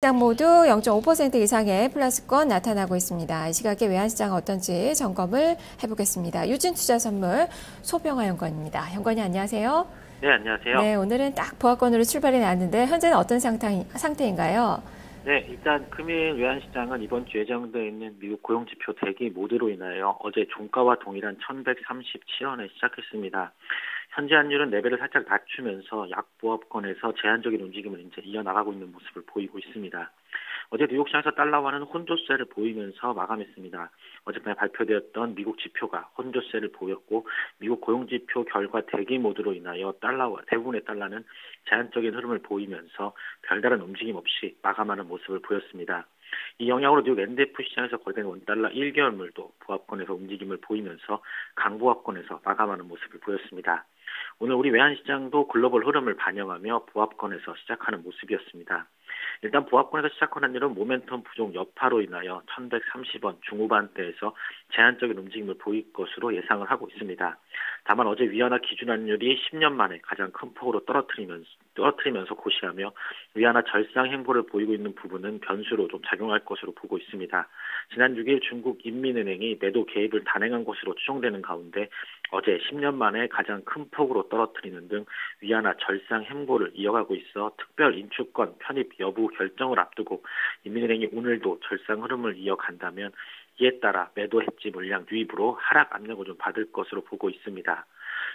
시장 모두 0.5% 이상의 플러스권 나타나고 있습니다. 이 시각의 외환시장 어떤지 점검을 해보겠습니다. 유진투자선물 소병아 연구원입니다. 연구원님 안녕하세요. 네, 안녕하세요. 네, 오늘은 딱 보합권으로 출발이 났는데 현재는 어떤 상태인가요? 네, 일단 금일 외환시장은 이번 주 예정되어 있는 미국 고용지표 대기 모드로 인하여 어제 종가와 동일한 1137원에 시작했습니다. 현재 환율은 레벨을 살짝 낮추면서 약보합권에서 제한적인 움직임을 이제 이어나가고 있는 모습을 보이고 있습니다. 어제 뉴욕시장에서 달러화는 혼조세를 보이면서 마감했습니다. 어젯밤에 발표되었던 미국 지표가 혼조세를 보였고 미국 고용지표 결과 대기 모드로 인하여 대부분의 달러는 제한적인 흐름을 보이면서 별다른 움직임 없이 마감하는 모습을 보였습니다. 이 영향으로 뉴욕 NDF 시장에서 거래되는 원달러 1개월물도 보합권에서 움직임을 보이면서 강보합권에서 마감하는 모습을 보였습니다. 오늘 우리 외환시장도 글로벌 흐름을 반영하며 보합권에서 시작하는 모습이었습니다. 일단 보합권에서 시작한 환율은 모멘텀 부족 여파로 인하여 1130원 중후반대에서 제한적인 움직임을 보일 것으로 예상을 하고 있습니다. 다만 어제 위안화 기준 환율이 10년 만에 가장 큰 폭으로 떨어뜨리면서 고시하며 위안화 절상 행보를 보이고 있는 부분은 변수로 좀 작용할 것으로 보고 있습니다. 지난 6일 중국 인민은행이 매도 개입을 단행한 것으로 추정되는 가운데 어제 10년 만에 가장 큰 폭으로 떨어뜨리는 등 위안화 절상 행보를 이어가고 있어 특별 인출권 편입 여부 결정을 앞두고 인민은행이 오늘도 절상 흐름을 이어간다면 이에 따라 매도 해지 물량 유입으로 하락 압력을 좀 받을 것으로 보고 있습니다.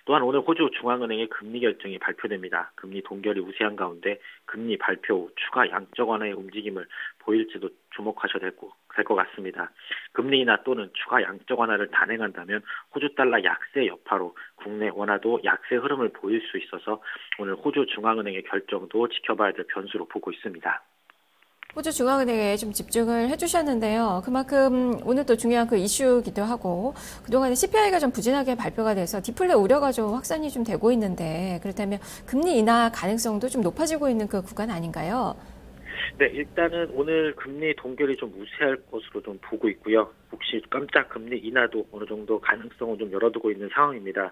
또한 오늘 호주 중앙은행의 금리 결정이 발표됩니다. 금리 동결이 우세한 가운데 금리 발표 후 추가 양적 완화의 움직임을 보일지도 주목하셔야 될 것 같습니다. 금리 인하 또는 추가 양적 완화를 단행한다면 호주 달러 약세 여파로 국내 원화도 약세 흐름을 보일 수 있어서 오늘 호주 중앙은행의 결정도 지켜봐야 될 변수로 보고 있습니다. 호주 중앙은행에 좀 집중을 해주셨는데요. 그만큼 오늘 또 중요한 그 이슈기도 하고 그동안에 CPI가 좀 부진하게 발표가 돼서 디플레 우려가 좀 확산이 좀 되고 있는데 그렇다면 금리 인하 가능성도 좀 높아지고 있는 그 구간 아닌가요? 네, 일단은 오늘 금리 동결이 좀 우세할 것으로 좀 보고 있고요. 혹시 깜짝 금리 인하도 어느 정도 가능성을 좀 열어두고 있는 상황입니다.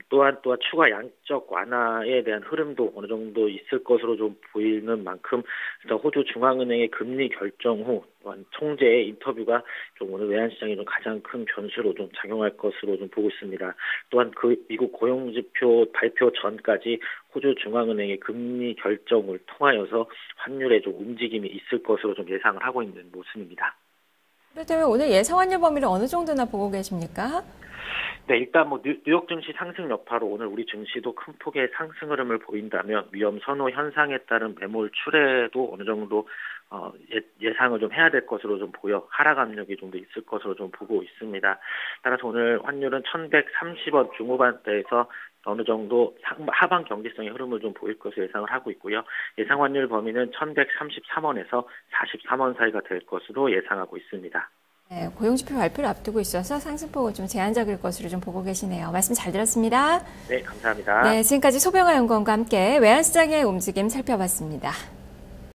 또한 추가 양적 완화에 대한 흐름도 어느 정도 있을 것으로 좀 보이는 만큼 호주 중앙은행의 금리 결정 후 총재의 인터뷰가 좀 오늘 외환시장에 좀 가장 큰 변수로 좀 작용할 것으로 좀 보고 있습니다. 또한 그 미국 고용지표 발표 전까지 호주 중앙은행의 금리 결정을 통하여서 환율에 좀 움직임이 있을 것으로 좀 예상을 하고 있는 모습입니다. 그렇다면 오늘 예상 환율 범위를 어느 정도나 보고 계십니까? 네, 일단 뉴욕 증시 상승 여파로 오늘 우리 증시도 큰 폭의 상승 흐름을 보인다면 위험 선호 현상에 따른 매몰 출회도 어느 정도 예상을 좀 해야 될 것으로 좀 보여 하락 압력이 좀 더 있을 것으로 좀 보고 있습니다. 따라서 오늘 환율은 1130원 중후반대에서 어느 정도 하방 경직성의 흐름을 좀 보일 것으로 예상을 하고 있고요. 예상 환율 범위는 1133원에서 43원 사이가 될 것으로 예상하고 있습니다. 네, 고용지표 발표를 앞두고 있어서 상승폭은 좀 제한적일 것으로 좀 보고 계시네요. 말씀 잘 들었습니다. 네, 감사합니다. 네, 지금까지 소병아 연구원과 함께 외환시장의 움직임 살펴봤습니다.